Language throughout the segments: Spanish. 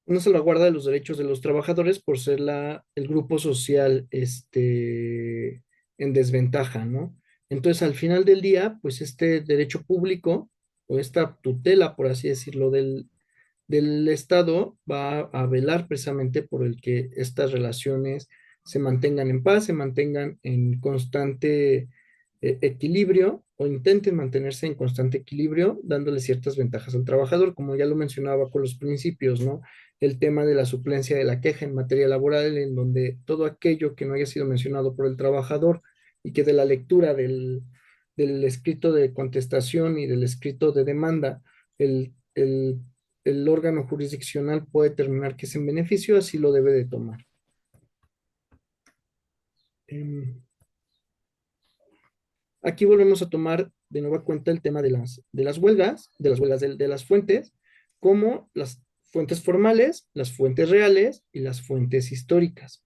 una salvaguarda de los derechos de los trabajadores por ser el grupo social en desventaja, ¿no? Entonces, al final del día, pues este derecho público o esta tutela, por así decirlo, del Estado va a velar precisamente por el que estas relaciones se mantengan en paz, se mantengan en constante equilibrio o intenten mantenerse en constante equilibrio, dándole ciertas ventajas al trabajador, como ya lo mencionaba con los principios, ¿no? El tema de la suplencia de la queja en materia laboral, en donde todo aquello que no haya sido mencionado por el trabajador y que de la lectura del escrito de contestación y del escrito de demanda, el órgano jurisdiccional puede determinar que es en beneficio, así lo debe de tomar. Em, Aquí volvemos a tomar de nueva cuenta el tema de las fuentes, como las fuentes formales, las fuentes reales y las fuentes históricas.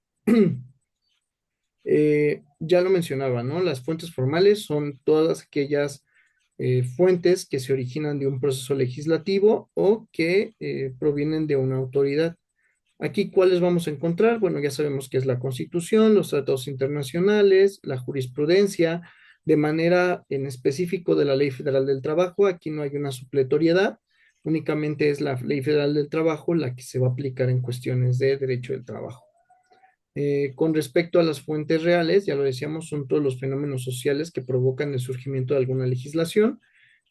Ya lo mencionaba, ¿no? Las fuentes formales son todas aquellas fuentes que se originan de un proceso legislativo o que provienen de una autoridad. Aquí, ¿cuáles vamos a encontrar? Bueno, ya sabemos que es la Constitución, los tratados internacionales, la jurisprudencia, de manera en específico de la Ley Federal del Trabajo. Aquí no hay una supletoriedad, únicamente es la Ley Federal del Trabajo la que se va a aplicar en cuestiones de derecho del trabajo. Con respecto a las fuentes reales, ya lo decíamos, son todos los fenómenos sociales que provocan el surgimiento de alguna legislación.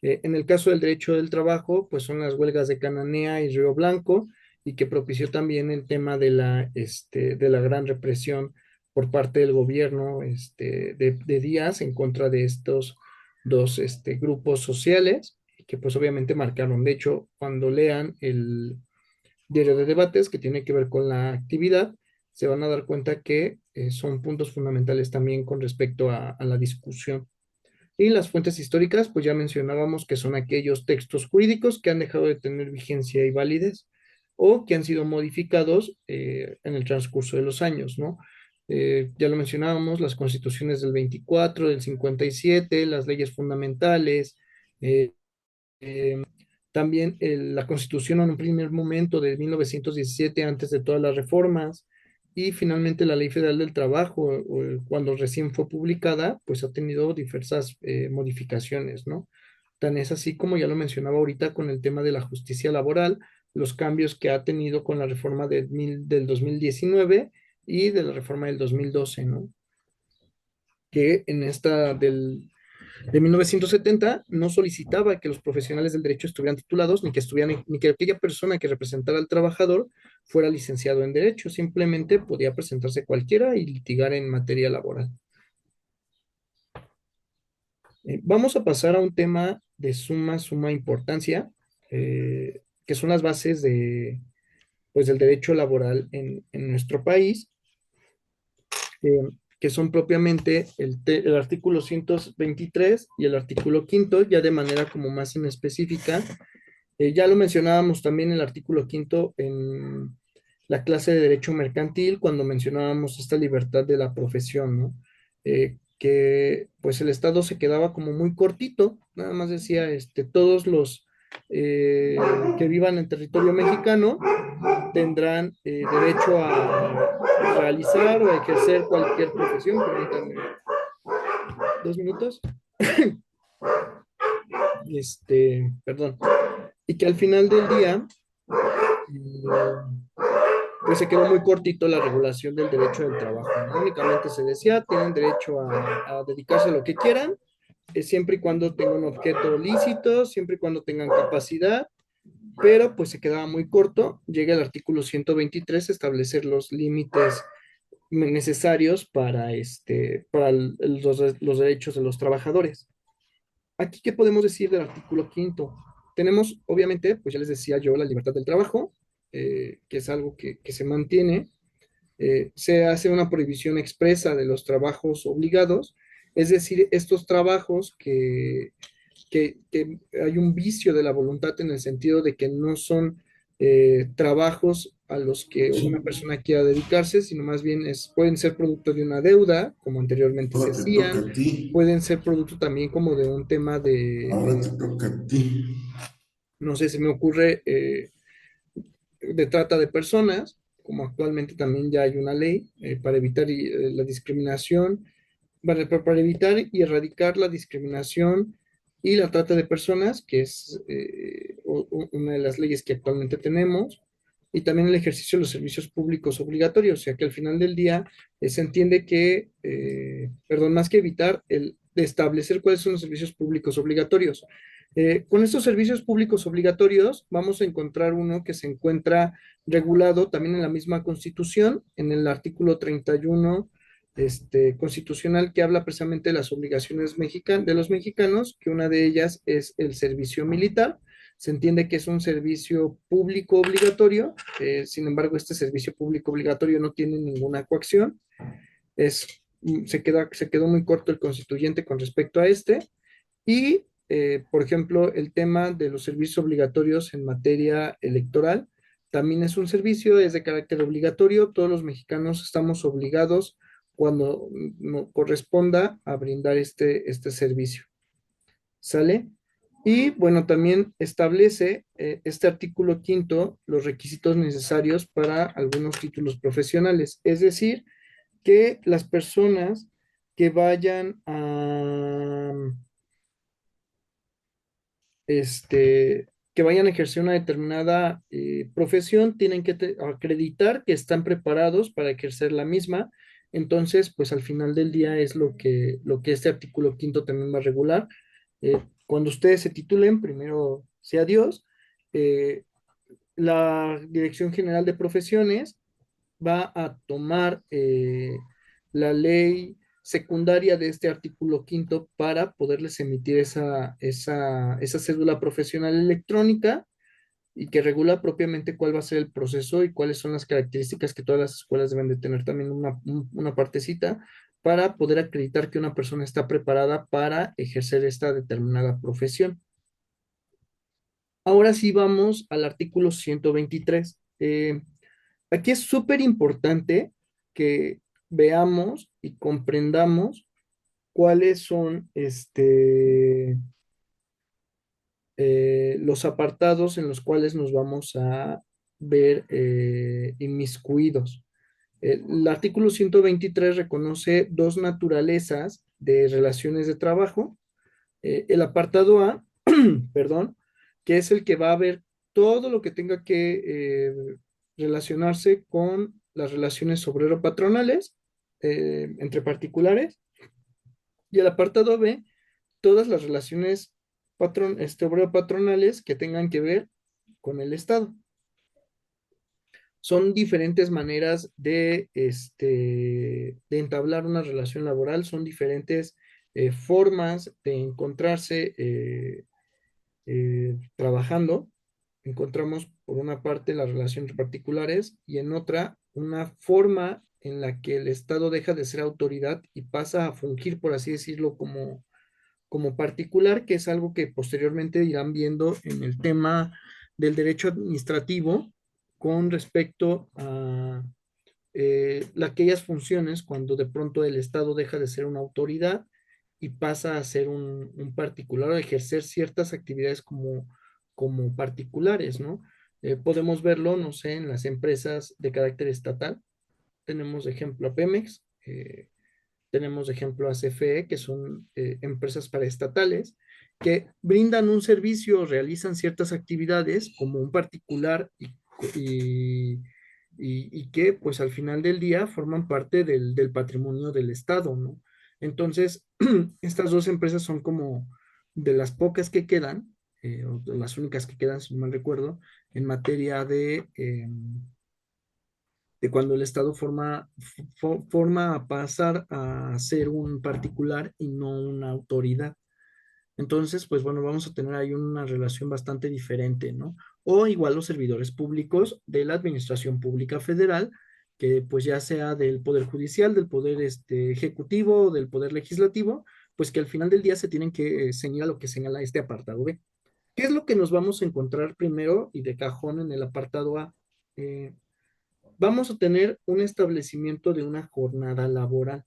En el caso del derecho del trabajo, pues son las huelgas de Cananea y Río Blanco, y que propició también el tema de la gran represión por parte del gobierno de Díaz en contra de estos dos grupos sociales, que pues obviamente marcaron. De hecho, cuando lean el diario de debates que tiene que ver con la actividad, se van a dar cuenta que son puntos fundamentales también con respecto a la discusión. Y las fuentes históricas, pues ya mencionábamos que son aquellos textos jurídicos que han dejado de tener vigencia y validez o que han sido modificados en el transcurso de los años, ¿no? Ya lo mencionábamos, las constituciones del 24, del 57, las leyes fundamentales, eh, también la Constitución en un primer momento de 1917, antes de todas las reformas, y finalmente la Ley Federal del Trabajo, cuando recién fue publicada, pues ha tenido diversas modificaciones, ¿no? Tan es así como ya lo mencionaba ahorita con el tema de la justicia laboral, los cambios que ha tenido con la reforma del 2019 y de la reforma del 2012, ¿no? Que en esta de 1970 no solicitaba que los profesionales del derecho estuvieran titulados ni que aquella persona que representara al trabajador fuera licenciado en derecho, simplemente podía presentarse cualquiera y litigar en materia laboral. Vamos a pasar a un tema de suma importancia, que son las bases pues, del derecho laboral en nuestro país, eh, que son propiamente el artículo 123 y el artículo quinto, ya de manera como más en específica. Ya lo mencionábamos también el artículo quinto en la clase de Derecho Mercantil, cuando mencionábamos esta libertad de la profesión, ¿no? Que pues el Estado se quedaba como muy cortito, nada más decía, todos los eh, que vivan en territorio mexicano tendrán derecho a realizar o a ejercer cualquier profesión. Permítanme 2 minutos. Perdón. Y que al final del día, pues se quedó muy cortito la regulación del derecho del trabajo, ¿no? Únicamente se decía, tienen derecho a dedicarse a lo que quieran, siempre y cuando tengan un objeto lícito, siempre y cuando tengan capacidad, pero pues se quedaba muy corto. Llega el artículo 123 a establecer los límites necesarios para los derechos de los trabajadores. Aquí, ¿qué podemos decir del artículo quinto? Tenemos, obviamente, pues ya les decía yo, la libertad del trabajo, que es algo que se mantiene. Se hace una prohibición expresa de los trabajos obligados, es decir, estos trabajos que hay un vicio de la voluntad en el sentido de que no son trabajos a los que una Sí, persona quiera dedicarse, sino más bien pueden ser producto de una deuda, como anteriormente se ahora te toca hacían, a ti. pueden ser producto también como de un tema Ahora te toca a ti. no sé, se me ocurre de trata de personas, como actualmente también ya hay una ley para evitar la discriminación, para evitar y erradicar la discriminación y la trata de personas, que es una de las leyes que actualmente tenemos, y también el ejercicio de los servicios públicos obligatorios, o sea que al final del día se entiende que, perdón, más que evitar, el de establecer cuáles son los servicios públicos obligatorios. Con estos servicios públicos obligatorios vamos a encontrar uno que se encuentra regulado también en la misma Constitución, en el artículo 31 constitucional, que habla precisamente de las obligaciones de los mexicanos, que una de ellas es el servicio militar. Se entiende que es un servicio público obligatorio, sin embargo, este servicio público obligatorio no tiene ninguna coacción. Es, se quedó muy corto el constituyente con respecto a este. Y, por ejemplo, el tema de los servicios obligatorios en materia electoral también es un servicio, es de carácter obligatorio. Todos los mexicanos estamos obligados cuando no corresponda a brindar este servicio. ¿Sale? Y bueno, también establece este artículo quinto los requisitos necesarios para algunos títulos profesionales. Es decir, que las personas que vayan que vayan a ejercer una determinada profesión, tienen que acreditar que están preparados para ejercer la misma. Entonces, pues al final del día es lo que este artículo quinto también va a regular. Cuando ustedes se titulen, primero sea Dios, eh, la Dirección General de Profesiones va a tomar la ley secundaria de este artículo quinto para poderles emitir esa cédula profesional electrónica y que regula propiamente cuál va a ser el proceso y cuáles son las características que todas las escuelas deben de tener también una partecita para poder acreditar que una persona está preparada para ejercer esta determinada profesión. Ahora sí vamos al artículo 123. Aquí es súper importante que veamos y comprendamos cuáles son los apartados en los cuales nos vamos a ver inmiscuidos. El artículo 123 reconoce dos naturalezas de relaciones de trabajo. El apartado A, perdón, que es el que va a ver todo lo que tenga que relacionarse con las relaciones obrero-patronales entre particulares. Y el apartado B, todas las relaciones obrero-patronales que tengan que ver con el Estado. Son diferentes maneras de entablar una relación laboral, son diferentes formas de encontrarse trabajando. Encontramos por una parte las relaciones particulares y en otra una forma en la que el Estado deja de ser autoridad y pasa a fungir, por así decirlo, como particular, que es algo que posteriormente irán viendo en el tema del derecho administrativo con respecto a aquellas funciones cuando de pronto el Estado deja de ser una autoridad y pasa a ser un particular o a ejercer ciertas actividades como particulares, ¿no? Podemos verlo, no sé, en las empresas de carácter estatal. Tenemos de ejemplo a Pemex, tenemos de ejemplo a CFE, que son empresas paraestatales que brindan un servicio, realizan ciertas actividades como un particular y, y que pues al final del día forman parte del patrimonio del Estado, ¿no? Entonces, estas dos empresas son como de las pocas que quedan, o de las únicas que quedan, si no mal recuerdo, en materia de cuando el Estado forma a pasar a ser un particular y no una autoridad. Entonces, pues bueno, vamos a tener ahí una relación bastante diferente, ¿no? O igual los servidores públicos de la Administración Pública Federal, que pues ya sea del Poder Judicial, del Poder Ejecutivo, del Poder Legislativo, pues que al final del día se tienen que ceñir a lo que señala este apartado B. ¿Qué es lo que nos vamos a encontrar primero y de cajón en el apartado A? Eh, Vamos a tener un establecimiento de una jornada laboral.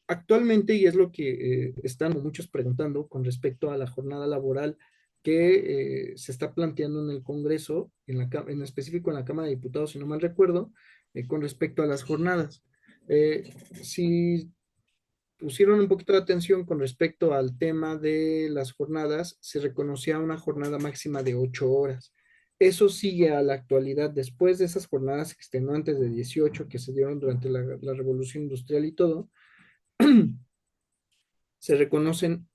Actualmente, y es lo que están muchos preguntando con respecto a la jornada laboral, que se está planteando en el Congreso, en específico en la Cámara de Diputados, si no mal recuerdo, con respecto a las jornadas. Si pusieron un poquito de atención con respecto al tema de las jornadas, se reconocía una jornada máxima de 8 horas. Eso sigue a la actualidad después de esas jornadas extenuantes de 18 que se dieron durante la Revolución Industrial y todo. Se reconocen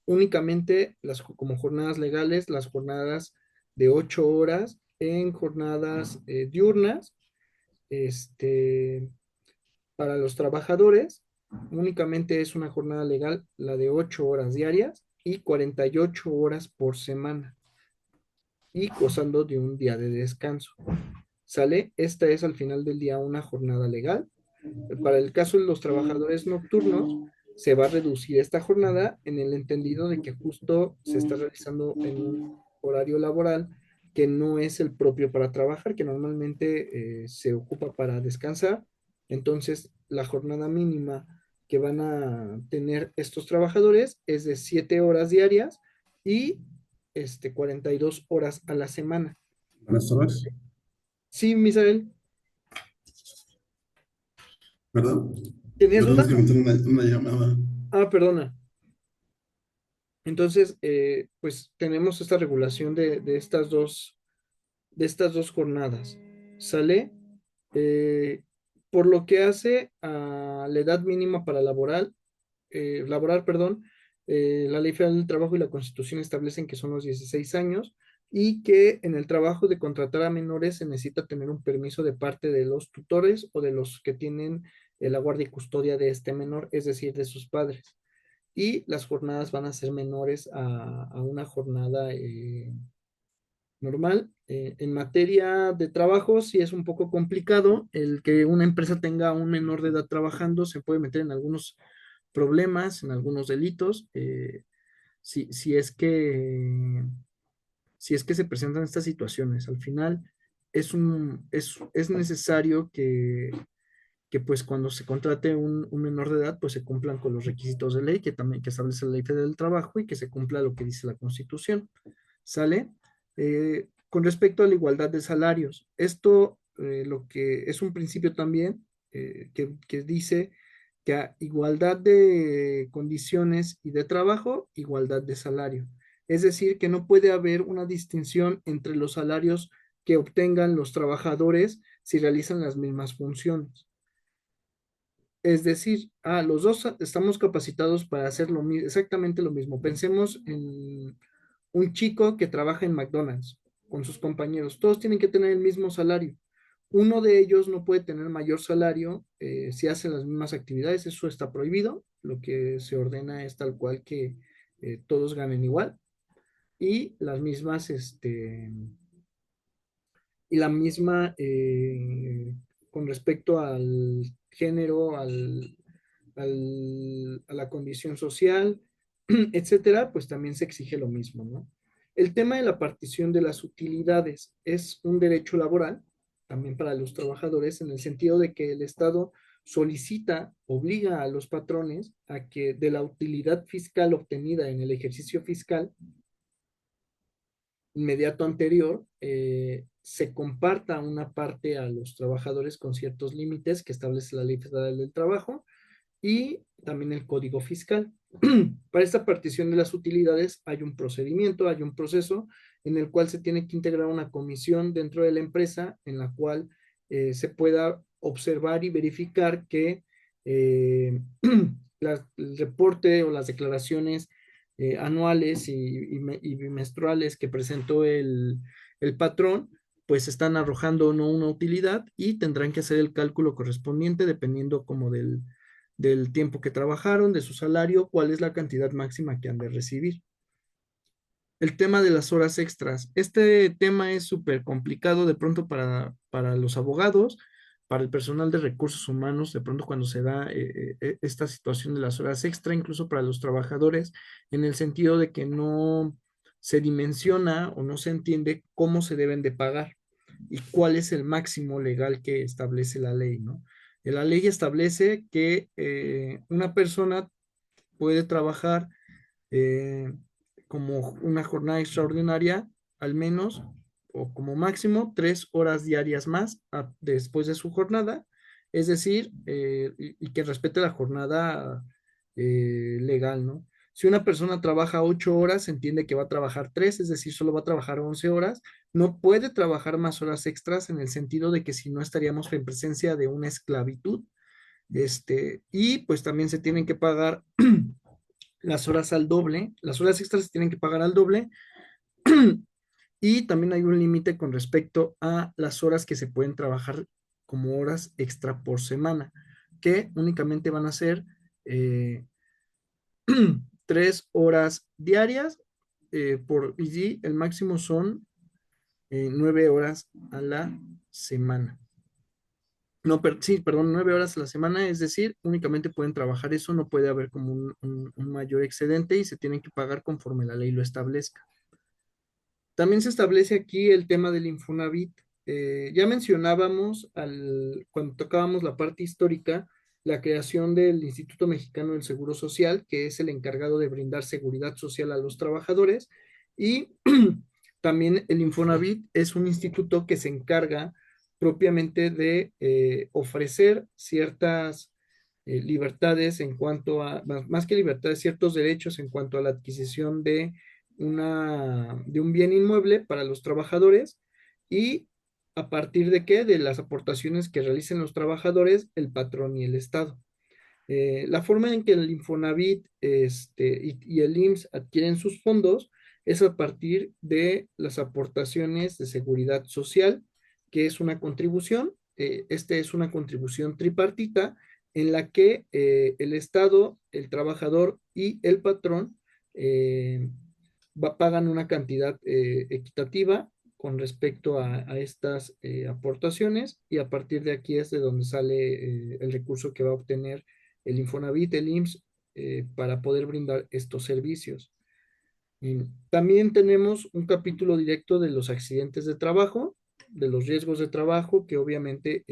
únicamente como jornadas legales las jornadas de 8 horas en jornadas diurnas. Este, para los trabajadores, únicamente es una jornada legal la de 8 horas diarias y 48 horas por semana y gozando de un día de descanso. ¿Sale? Esta es al final del día una jornada legal. Para el caso de los trabajadores nocturnos, se va a reducir esta jornada en el entendido de que justo se está realizando en un horario laboral que no es el propio para trabajar, que normalmente se ocupa para descansar. Entonces, la jornada mínima que van a tener estos trabajadores es de 7 horas diarias y 42 horas a la semana. Buenas tardes. Sí, Misael, Perdón, ¿tenías perdón, duda? es que me entró una llamada. Ah, perdona. Entonces, pues tenemos esta regulación de estas dos jornadas. ¿Sale? Eh, por lo que hace a la edad mínima para laborar, perdón, la Ley Federal del Trabajo y la Constitución establecen que son los 16 años y que en el trabajo de contratar a menores se necesita tener un permiso de parte de los tutores o de los que tienen la guardia y custodia de este menor, es decir, de sus padres. Y las jornadas van a ser menores a una jornada normal. En materia de trabajo, sí es un poco complicado el que una empresa tenga un menor de edad trabajando, se puede meter en algunos problemas, en algunos delitos, si es si es que se presentan estas situaciones. Al final es necesario que pues cuando se contrate un menor de edad, pues se cumplan con los requisitos de ley que también que establece la Ley Federal del Trabajo y que se cumpla lo que dice la Constitución. ¿Sale? Con respecto a la igualdad de salarios, esto lo que es un principio también que dice que a igualdad de condiciones y de trabajo, igualdad de salario. Es decir, que no puede haber una distinción entre los salarios que obtengan los trabajadores si realizan las mismas funciones. Es decir, los dos estamos capacitados para hacer exactamente lo mismo. Pensemos en un chico que trabaja en McDonald's con sus compañeros. Todos tienen que tener el mismo salario. Uno de ellos no puede tener mayor salario si hace las mismas actividades. Eso está prohibido. Lo que se ordena es tal cual que todos ganen igual y las mismas, y la misma con respecto al género, a la condición social, etcétera, pues también se exige lo mismo, ¿no? El tema de la partición de las utilidades es un derecho laboral, también para los trabajadores, en el sentido de que el Estado solicita, obliga a los patrones a que de la utilidad fiscal obtenida en el ejercicio fiscal inmediato anterior, se comparta una parte a los trabajadores con ciertos límites que establece la Ley Federal del Trabajo y también el Código Fiscal. Para esta partición de las utilidades hay un procedimiento, hay un proceso en el cual se tiene que integrar una comisión dentro de la empresa en la cual se pueda observar y verificar que eh, el reporte o las declaraciones anuales y bimestrales que presentó el patrón, pues están arrojando o no una utilidad y tendrán que hacer el cálculo correspondiente dependiendo como del tiempo que trabajaron, de su salario, cuál es la cantidad máxima que han de recibir. El tema de las horas extras. Este tema es súper complicado de pronto para los abogados, para el personal de recursos humanos, de pronto cuando se da esta situación de las horas extra, incluso para los trabajadores, en el sentido de que no se dimensiona o no se entiende cómo se deben de pagar y cuál es el máximo legal que establece la ley, ¿no? La ley establece que una persona puede trabajar eh, como una jornada extraordinaria, al menos, o como máximo, 3 horas diarias más después de su jornada, es decir, y que respete la jornada legal, ¿no? Si una persona trabaja 8 horas, se entiende que va a trabajar tres, es decir, solo va a trabajar 11 horas, no puede trabajar más horas extras en el sentido de que si no estaríamos en presencia de una esclavitud. Y pues también se tienen que pagar las horas al doble, las horas extras se tienen que pagar al doble y también hay un límite con respecto a las horas que se pueden trabajar como horas extra por semana, que únicamente van a ser eh, 3 horas diarias y el máximo son 9 horas a la semana. No, sí, perdón, 9 horas a la semana, es decir, únicamente pueden trabajar eso, no puede haber como un mayor excedente y se tienen que pagar conforme la ley lo establezca. También se establece aquí el tema del Infonavit. Ya mencionábamos cuando tocábamos la parte histórica, la creación del Instituto Mexicano del Seguro Social, que es el encargado de brindar seguridad social a los trabajadores, y también el Infonavit es un instituto que se encarga propiamente de ofrecer ciertas libertades en cuanto a, más que libertades, ciertos derechos en cuanto a la adquisición de un bien inmueble para los trabajadores y a partir de qué, de las aportaciones que realicen los trabajadores, el patrón y el Estado. La forma en que el Infonavit y el IMSS adquieren sus fondos es a partir de las aportaciones de seguridad social, que es una contribución. Es una contribución tripartita en la que el Estado, el trabajador y el patrón eh, pagan una cantidad equitativa con respecto a estas aportaciones y a partir de aquí es de donde sale el recurso que va a obtener el Infonavit, el IMSS, para poder brindar estos servicios. Y también tenemos un capítulo directo de los accidentes de trabajo, de los riesgos de trabajo, que obviamente,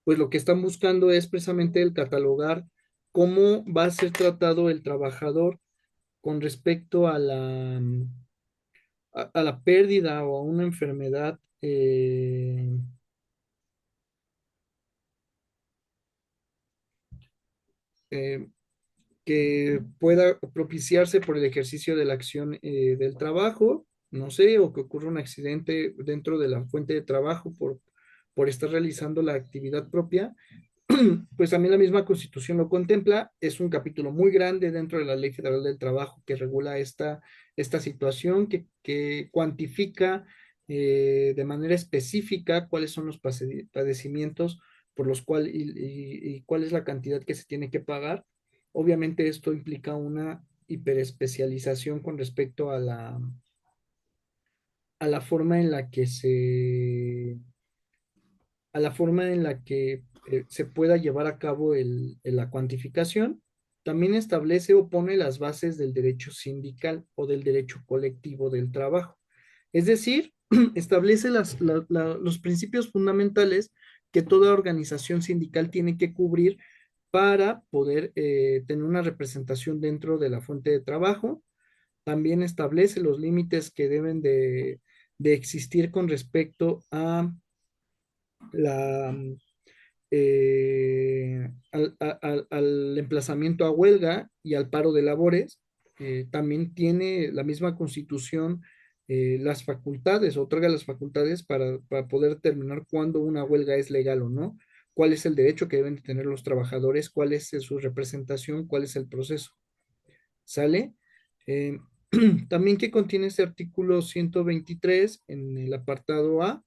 pues lo que están buscando es precisamente el catalogar cómo va a ser tratado el trabajador con respecto a la pérdida o a una enfermedad eh, que pueda propiciarse por el ejercicio de la acción del trabajo, no sé, o que ocurra un accidente dentro de la fuente de trabajo por estar realizando la actividad propia, pues también la misma Constitución lo contempla. Es un capítulo muy grande dentro de la Ley Federal del Trabajo que regula esta situación, que cuantifica de manera específica cuáles son los padecimientos por los cuales y cuál es la cantidad que se tiene que pagar. Obviamente esto implica una hiperespecialización con respecto a la forma en la que a la forma en la que se pueda llevar a cabo la cuantificación. También establece o pone las bases del derecho sindical o del derecho colectivo del trabajo. Es decir, establece los principios fundamentales que toda organización sindical tiene que cubrir para poder tener una representación dentro de la fuente de trabajo. También establece los límites que deben de existir con respecto a la, al emplazamiento a huelga y al paro de labores. También tiene la misma Constitución las facultades, otorga las facultades para poder determinar cuándo una huelga es legal o no, cuál es el derecho que deben de tener los trabajadores, cuál es su representación, cuál es el proceso. ¿Sale? Eh, también que contiene este artículo 123 en el apartado A,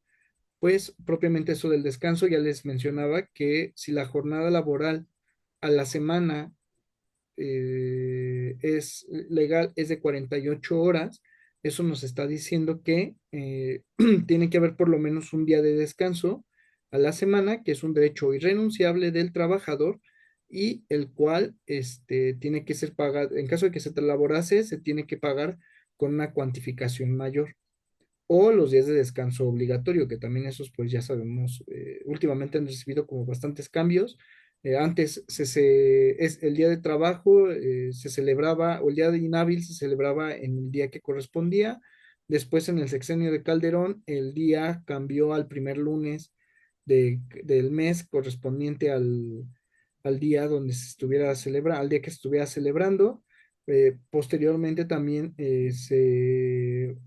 pues propiamente eso del descanso, ya les mencionaba que si la jornada laboral a la semana es legal, es de 48 horas, eso nos está diciendo que tiene que haber por lo menos un día de descanso a la semana, que es un derecho irrenunciable del trabajador y el cual tiene que ser pagado, en caso de que se laborase, se tiene que pagar con una cuantificación mayor o los días de descanso obligatorio, que también esos pues ya sabemos, últimamente han recibido como bastantes cambios, Antes es el día de trabajo se celebraba, o el día de inhábil se celebraba en el día que correspondía. Después, en el sexenio de Calderón, el día cambió al primer lunes del mes correspondiente al día donde se estuviera celebrando, al día que se estuviera celebrando. Posteriormente también este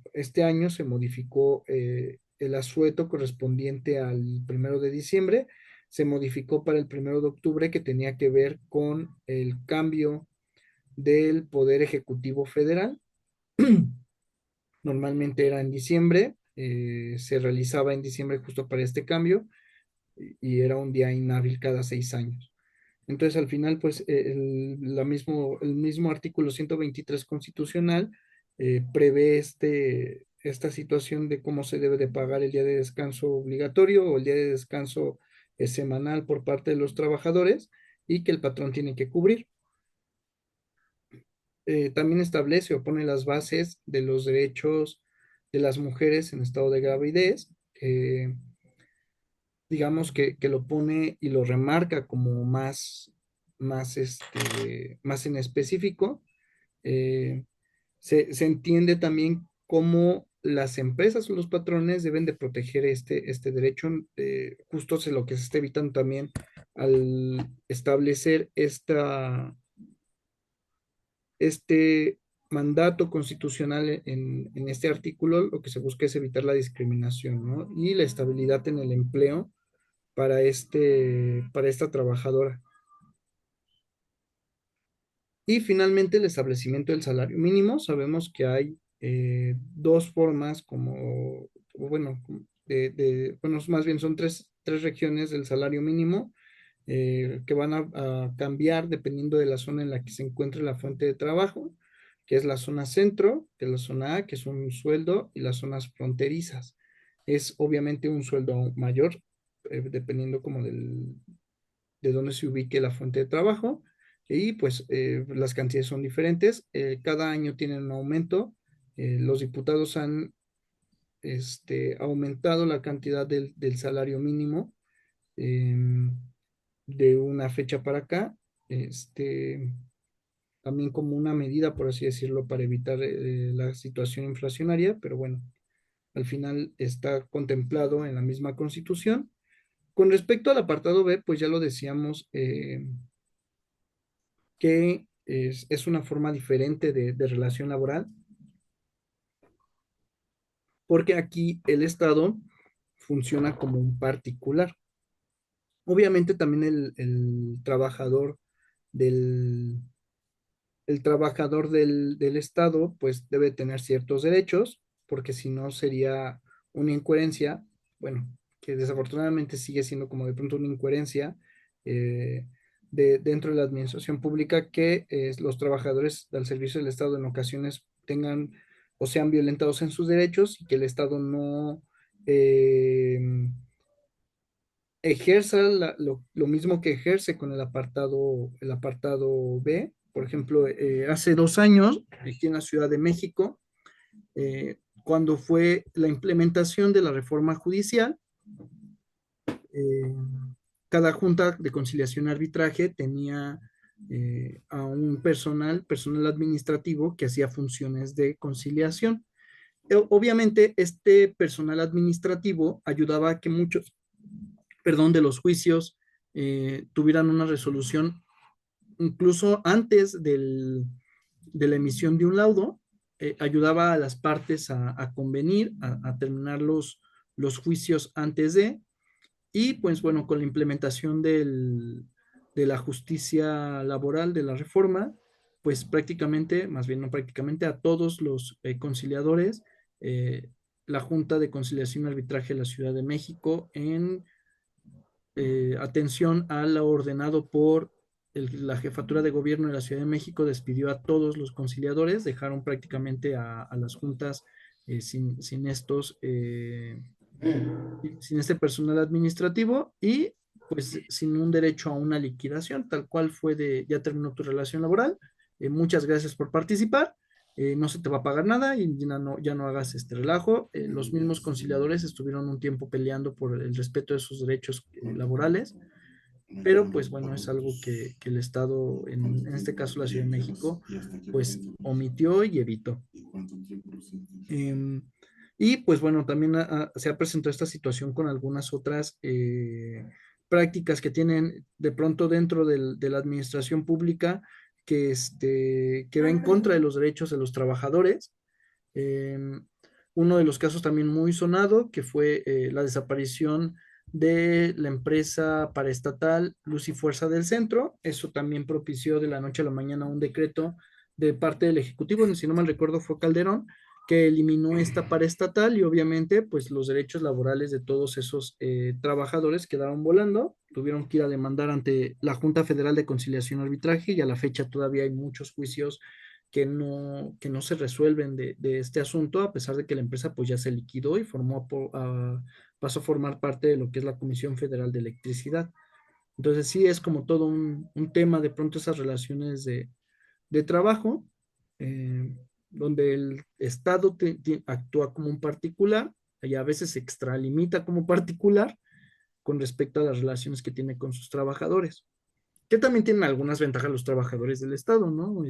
año se modificó el asueto correspondiente al 1 de diciembre. Se modificó para el 1 de octubre, que tenía que ver con el cambio del Poder Ejecutivo Federal. Normalmente era en diciembre, se realizaba en diciembre justo para este cambio, y era un día inhábil cada 6 años. Entonces, al final, pues, el mismo artículo 123 constitucional prevé esta situación de cómo se debe de pagar el día de descanso obligatorio o el día de descanso semanal por parte de los trabajadores, y que el patrón tiene que cubrir. También establece o pone las bases de los derechos de las mujeres en estado de gravidez. Digamos que lo pone y lo remarca como más en específico. Eh, se entiende también cómo las empresas o los patrones deben de proteger este derecho. Justo es lo que se está evitando también al establecer este mandato constitucional en este artículo. Lo que se busca es evitar la discriminación, ¿no? Y la estabilidad en el empleo para esta trabajadora. Y finalmente, el establecimiento del salario mínimo. Sabemos que hay dos formas, bueno, bueno, más bien son tres regiones del salario mínimo, que van a cambiar dependiendo de la zona en la que se encuentre la fuente de trabajo, que es la zona centro, que es la zona A, que es un sueldo, y las zonas fronterizas. Es obviamente un sueldo mayor, dependiendo como de dónde se ubique la fuente de trabajo, y pues las cantidades son diferentes. Cada año tienen un aumento. Los diputados han aumentado la cantidad del salario mínimo em, de una fecha para acá, también como una medida, por así decirlo, para evitar la situación inflacionaria, pero bueno, al final está contemplado en la misma Constitución. Con respecto al apartado B, pues ya lo decíamos, que es una forma diferente de relación laboral, porque aquí el Estado funciona como un particular. Obviamente también del, el trabajador del Estado pues debe tener ciertos derechos, porque si no sería una incoherencia, bueno, que desafortunadamente sigue siendo como de pronto una incoherencia eh, dentro de la administración pública, que los trabajadores del servicio del Estado en ocasiones tengan o sean violentados en sus derechos, y que el Estado no eh, ejerza lo mismo que ejerce con el apartado B. Por ejemplo, hace 2 años, aquí en la Ciudad de México, cuando fue la implementación de la reforma judicial, eh, cada junta de conciliación y arbitraje tenía a un personal administrativo que hacía funciones de conciliación. Obviamente, este personal administrativo ayudaba a que muchos, perdón, de los juicios tuvieran una resolución incluso antes de la emisión de un laudo. Ayudaba a las partes a convenir, a terminar los juicios antes de, y pues bueno, con la implementación de la justicia laboral, de la reforma, pues prácticamente, más bien no prácticamente, a todos los conciliadores, eh, la Junta de Conciliación y Arbitraje de la Ciudad de México, en atención a lo ordenado por la jefatura de gobierno de la Ciudad de México, despidió a todos los conciliadores. Dejaron prácticamente a las juntas sin sin este personal administrativo, y pues sin un derecho a una liquidación, tal cual fue de: ya terminó tu relación laboral, muchas gracias por participar, no se te va a pagar nada, y ya no hagas este relajo. Los mismos conciliadores estuvieron un tiempo peleando por el respeto de sus derechos laborales, pero pues bueno, es algo que el Estado, en este caso la Ciudad de México, pues omitió y evitó. Em, y pues bueno, también se ha presentado esta situación con algunas otras prácticas que tienen de pronto dentro de la administración pública que va en contra de los derechos de los trabajadores. Em, Uno de los casos también muy sonado, que fue la desaparición de la empresa paraestatal Luz y Fuerza del Centro. Eso también propició de la noche a la mañana un decreto de parte del Ejecutivo, si no mal recuerdo fue Calderón, que eliminó esta paraestatal y obviamente pues los derechos laborales de todos esos trabajadores quedaron volando, tuvieron que ir a demandar ante la Junta Federal de Conciliación y Arbitraje y a la fecha todavía hay muchos juicios que no se resuelven de este asunto, a pesar de que la empresa pues ya se liquidó y pasó a formar parte de lo que es la Comisión Federal de Electricidad. Entonces sí es como todo un tema de pronto esas relaciones de trabajo, eh, donde el Estado actúa como un particular y a veces se extralimita como particular con respecto a las relaciones que tiene con sus trabajadores, que también tienen algunas ventajas los trabajadores del Estado, ¿no?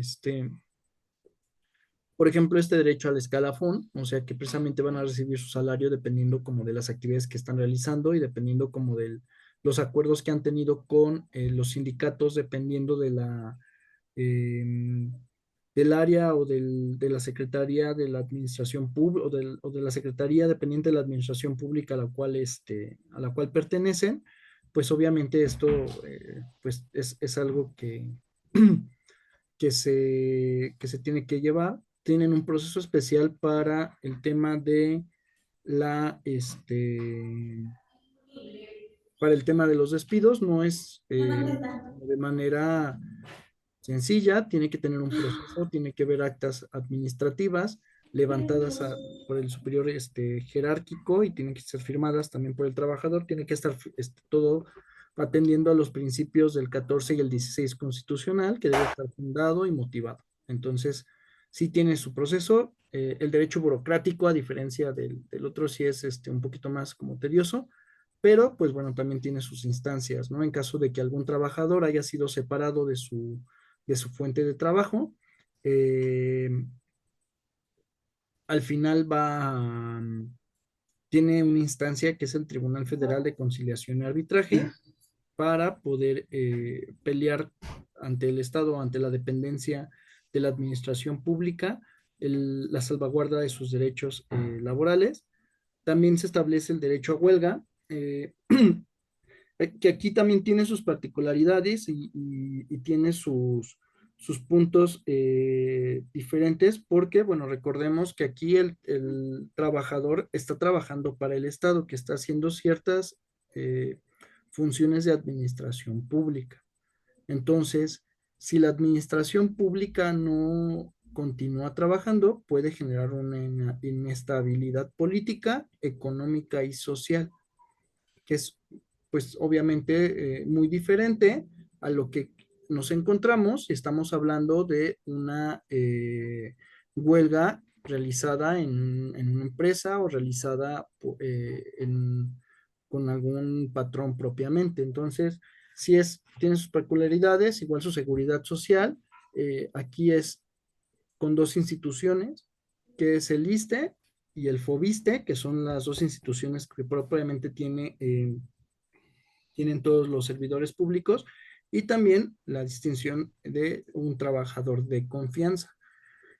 Por ejemplo, este derecho al escalafón, o sea que precisamente van a recibir su salario dependiendo como de las actividades que están realizando y dependiendo como de los acuerdos que han tenido con los sindicatos, dependiendo em, del área de la Secretaría de la Administración Pública o de la Secretaría dependiente de la Administración Pública a la cual pertenecen, pues obviamente esto pues es algo que se tiene que llevar. Tienen un proceso especial para el tema de la, para el tema de los despidos, no es de manera sencilla, tiene que tener un proceso, tiene que ver actas administrativas levantadas por el superior jerárquico y tienen que ser firmadas también por el trabajador, tiene que estar todo atendiendo a los principios del 14 y el 16 constitucional, que debe estar fundado y motivado. Entonces, sí tiene su proceso. El derecho burocrático, a diferencia del otro, sí es un poquito más como tedioso, pero pues bueno, también tiene sus instancias, ¿no? En caso de que algún trabajador haya sido separado de su fuente de trabajo, eh, al final tiene una instancia que es el Tribunal Federal de Conciliación y Arbitraje para poder pelear ante el Estado, ante la dependencia de la administración pública, la salvaguarda de sus derechos laborales. También se establece el derecho a huelga, que aquí también tiene sus particularidades y tiene sus puntos diferentes, porque, bueno, recordemos que aquí el trabajador está trabajando para el Estado, que está haciendo ciertas funciones de administración pública. Entonces, si la administración pública no continúa trabajando, puede generar una inestabilidad política, económica y social, que es pues obviamente muy diferente a lo que nos encontramos si estamos hablando de una huelga realizada en una empresa o realizada con algún patrón propiamente. Entonces, si tiene sus peculiaridades, igual su seguridad social, aquí es con dos instituciones, que es el ISSSTE y el FOBISTE, que son las dos instituciones que propiamente tienen todos los servidores públicos, y también la distinción de un trabajador de confianza,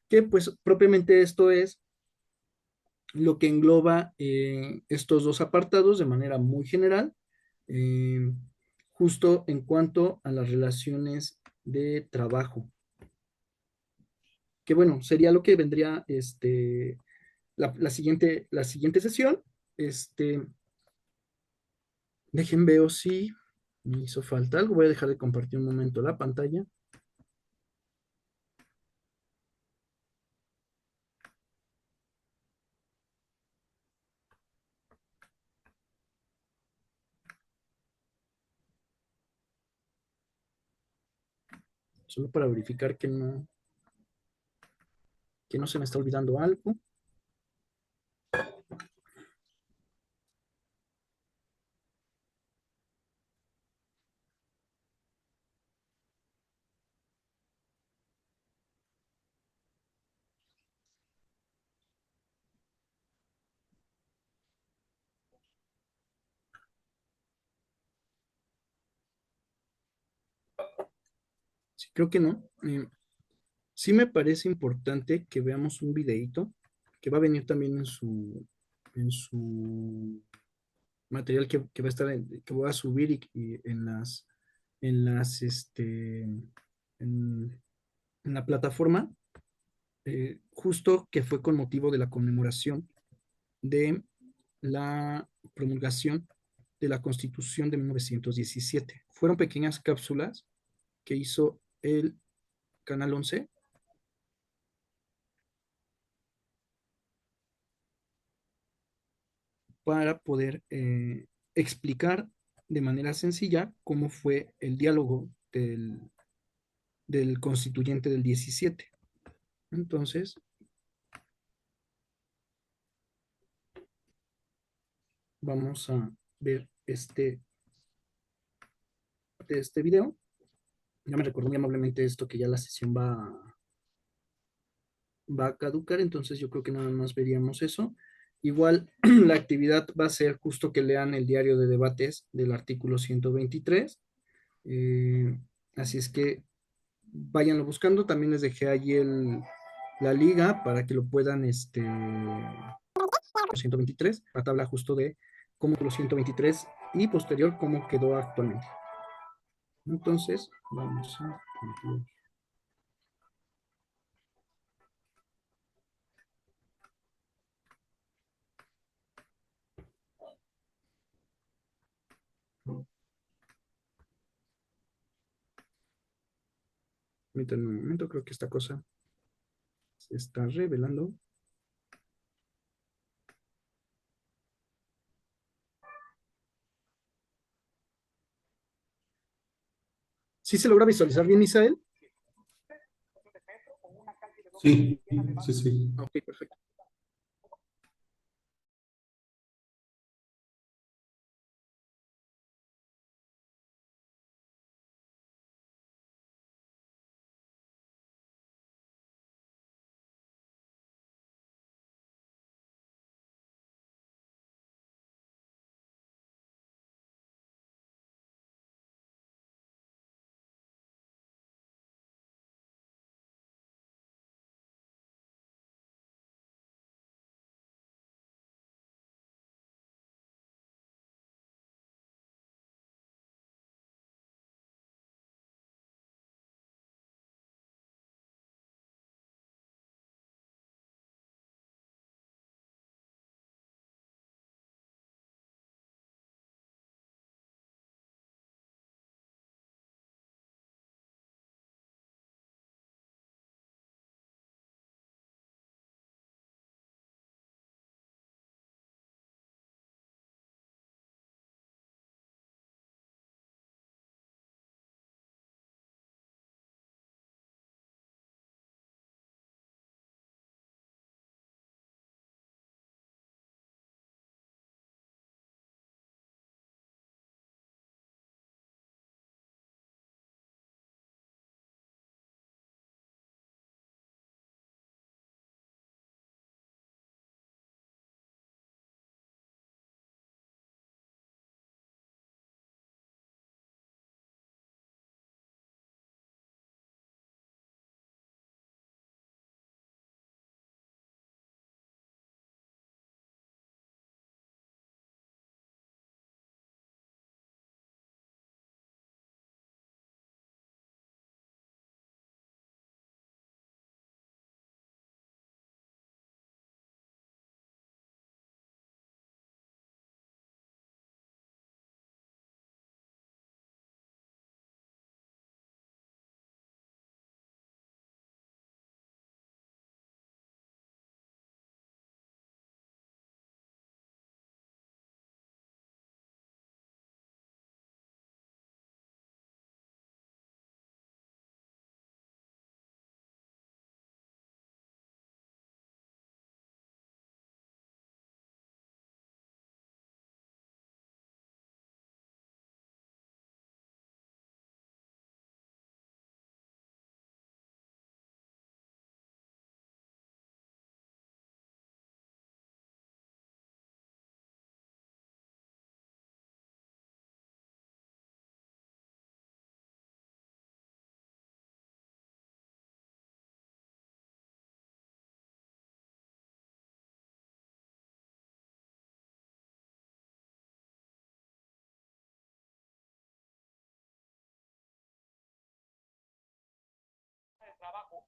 que pues propiamente esto es lo que engloba estos dos apartados de manera muy general, eh, justo en cuanto a las relaciones de trabajo, que bueno, sería lo que vendría la siguiente sesión. Este, Dejen veo si me hizo falta algo. Voy a dejar de compartir un momento la pantalla, solo para verificar que no se me está olvidando algo. Sí, creo que no. Sí me parece importante que veamos un videíto que va a venir también en su material que va a estar que voy a subir y en las en, en la plataforma, justo que fue con motivo de la conmemoración de la promulgación de la Constitución de 1917. Fueron pequeñas cápsulas que hizo el Canal 11 para poder explicar de manera sencilla cómo fue el diálogo del constituyente del 17. Entonces, vamos a ver este video. Ya me recordó muy amablemente esto que ya la sesión va a caducar, entonces yo creo que nada más veríamos eso. Igual la actividad va a ser justo que lean el diario de debates del artículo 123. eh, Así es que váyanlo buscando. También les dejé allí la liga para que lo puedan, 123, la tabla justo de cómo quedó 123 y posterior cómo quedó actualmente. Entonces, vamos a concluir. Permítanme un momento, creo que esta cosa se está revelando. ¿Sí se logra visualizar bien, Isael? Sí, sí, sí. Ok, perfecto.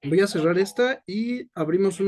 Voy a cerrar esta y abrimos